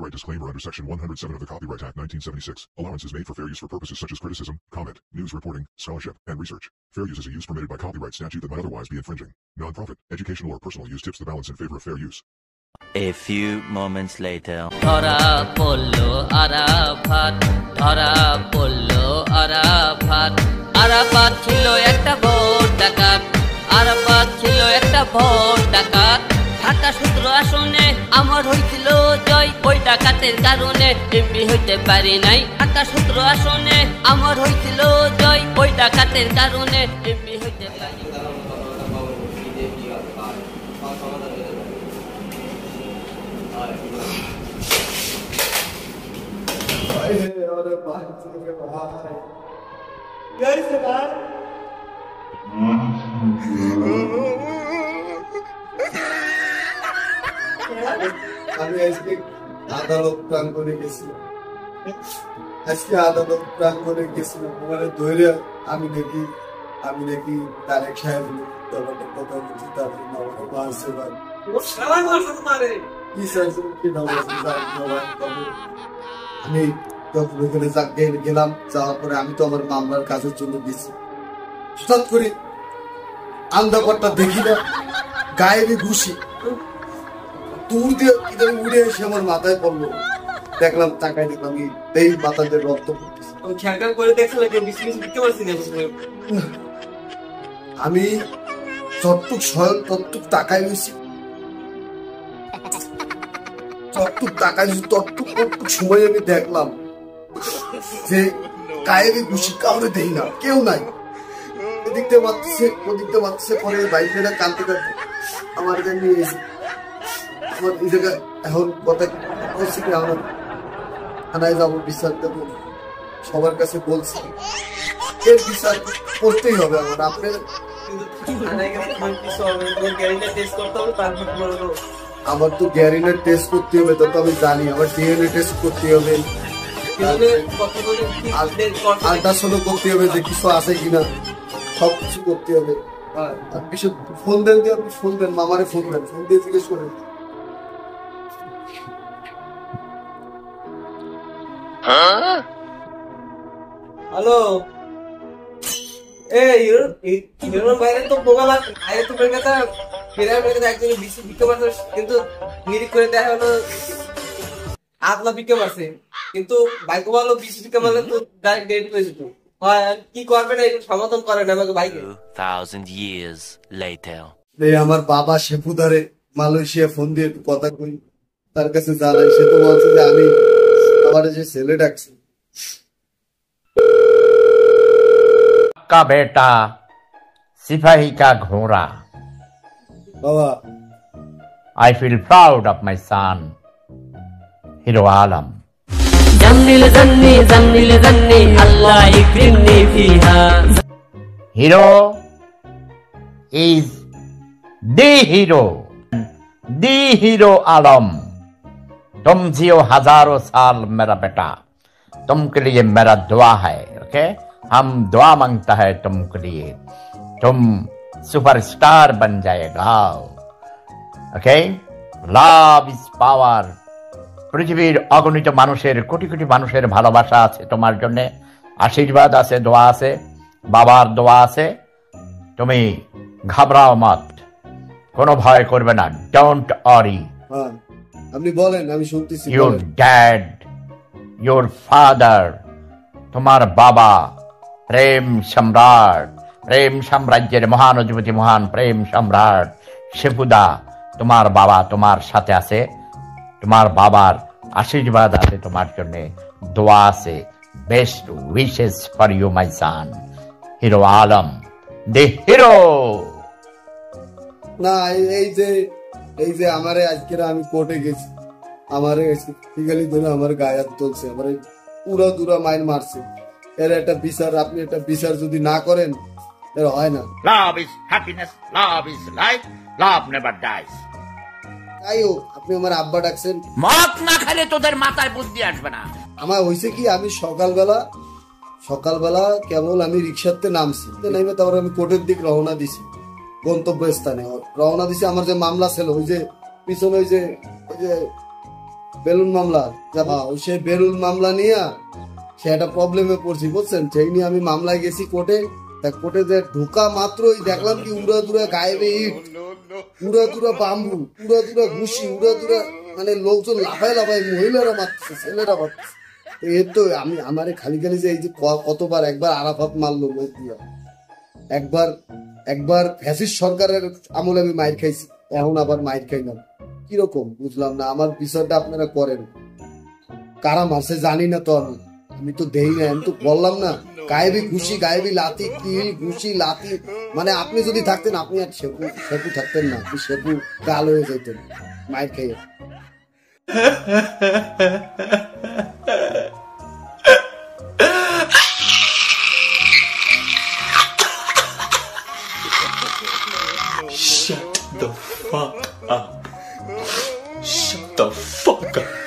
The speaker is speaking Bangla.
copyright disclaimer under Section 107 of the Copyright Act 1976. Allowance is made for fair use for purposes such as criticism, comment, news reporting, scholarship, and research. Fair use is a use permitted by copyright statute that might otherwise be infringing. Non-profit, educational, or personal use tips the balance in favor of fair use. A few moments later. Arafat ছিল একটা ভোট ডাকাত, আরাফাত ছিল একটা ভোট ডাকাত। ঢাকা 17 আসনে আমার হইছিল জয়, ওই ডাকাতের কারণে এমপি হইতে পারি নাই। ঢাকা 17 আসনে আমার হইছিল জয়, ওই ডাকাতের কারণে এমপি হইতে পারি নাই। আমি আজকে আদালত প্রাঙ্গণে গেছিলাম, ওখানে ধরে আমি নাকি তারেক সাহেব কথা বলছি, তারপর আমি তখন ওখানে গেলাম। যাওয়ার পরে আমি তো আমার মামলার কাজের জন্য গেছি, হঠাৎ করে আন্দাপটটা দেখি না, গায়ে ঘুষি দূর দিয়ে উড়ে এসে আমার মাথায় পড়লো। দেখলাম, তাকায় দেখলাম এই মাথাতে রক্ত পড়তেছে। আমি যতটুক স্বয়ং ততটুক তাকায় রয়েছি, ততটুক সময় আমি দেখলাম যে গায়ে ঘুষি কাউরে দেই না, কেউ নাই। এদিকতে মারতেছে, ওদিকতে মারতেছে। পরে বাইক মেয়েরা কাঁদতে কাঁদতে আমার নিয়ে এসে আমার এই জায়গায় এখন কথা বলছি কি, আমার থানায় যাবো, বিচার দেবো। সবার কাছে বলছি এর বিচার করতেই হবে আমার। আপনার আমার তো গ্যারিনার টেস্ট করতে হবে, তত আমি জানি। আমার ডিএনএ টেস্ট করতে হবে, আল্ট্রাসাউন্ড করতে হবে যে কিছু আছে কিনা, সবকিছু করতে হবে। আর বিশেষ ফোন দেন দিয়ে আপনি ফোন দেন, মামারে ফোন দেন, ফোন দিয়ে জিজ্ঞেস করেন। হ্যালো, বাইরে তো বোগাল বাইরে তো একজন বিক্ষে মারছে, কিন্তু নিরিখ করে দেখা হলো আতলা বিক্ষে মারছে, কিন্তু ভাগ্য ভালো বিশ বিক্ষে মারলে তো ডাইরেক্ট ডেট হয়ে যেত। কি করবেন একটু সমাধান করেন আমাকে ভাইকে। 2000 years later. আমার বাবা শেফুদারে মালয়েশিয়া ফোন দিয়ে একটু কথা কই, তার কাছে জানাই। সে তো বলছে যে আমি আমার যে ছেলে ডাকছে। का बेटा सिपाही का घोड़ा। बाबा, I feel proud of my son, Hero Alam. Hero is the hero Alam. तुम जियो हजारों साल मेरा बेटा, तुमके लिए मेरा दुआ है। ओके, हम दुआ मांगता है तुमके लिए, तुम सुपरस्टार बन जाएगा। Okay, love is power. পৃথিবীর অগণিত মানুষের, কোটি কোটি মানুষের ভালোবাসা আছে তোমার জন্য, আশীর্বাদ আছে, দোয়া আছে, বাবার দোয়া আছে। তুমি ঘাবড়াও মত, কোনো ভয় করবে না। Don't worry. আপনি বলেন, আমি শুনতেছি। ইউর ড্যাড, ইউর ফাদার, তোমার বাবা প্রেম সম্রাট, প্রেম সাম্রাজ্যের মহান অধিপতি, মহান প্রেম সম্রাট শেফুদা, তোমার বাবা তোমার সাথে আছে। তোমার বাবার আশীর্বাদ আছে তোমার জন্য, দোয়া আছে। Best wishes for you my son, hero Alam, the hero. না, এই যে আমারে আজকে আমি কোর্টে গেছি, আমারে ফিগালি ধরে আমার গায়ে হাত তুলছে, আমার পুরা দুরা মাইন মারছে। এর একটা বিচার, আপনি একটা বিচার যদি না করেন এর হয় না। Love is happiness, love is life, love never dies. তাই হোক, আপনি আমার আব্বা ডাকছেন, মদ না খেলে তোদের মাথায় বুদ্ধি আসবে না। আমার হয়েছে কি, আমি সকালবেলা কেবল আমি রিক্সাতে নামছি, নামে তারপর আমি কোর্টের দিক রওনা দিছি, গন্তব্যস্থানে রওনা দিছি। আমার যে মামলা ছিল, ওই যে পিছনে ওই যে বেলুন মামলা সে বেলুন মামলা নিয়ে সে একটা প্রবলেমে পড়ছি বুঝছেন, সেই নিয়ে আমি মামলায় গেছি কোর্টে। তা কোর্টে যে ঢোকা মাত্রই দেখলাম কি উড়াদুরা গায়েবে ইট, উড়াদুরা বাম্বু, উড়াদুরা ঘুষি, উড়াদুরা মানে লোকজন লাফায় লাফায়, মহিলারা মারতেছে, ছেলেরা মারতেছে। এর তো আমি আমারে খালি খালি যে এই যে কতবার, একবার আরাফাত মারলো লোক দিয়া, একবার ফ্যাসিস্ট সরকারের আমলে আমি মাইর খাইছি, এখন আবার মাইর খাইলাম। কিরকম বুঝলাম না, আমার বিচারটা আপনারা করেন। কারা মারছে জানি না তো, আমি তো দেই না, আমি তো বললাম না গায়েবি ঘুষি, গায়েবি লাতি, কিল ঘুষি লাতি, মানে আপনি যদি থাকতেন আপনি আর শেপু থাকতেন না, আপনি শেপু গাল হয়ে যেতেন মাইর খাইয়ে। Shut the fuck up. Shut the fuck up.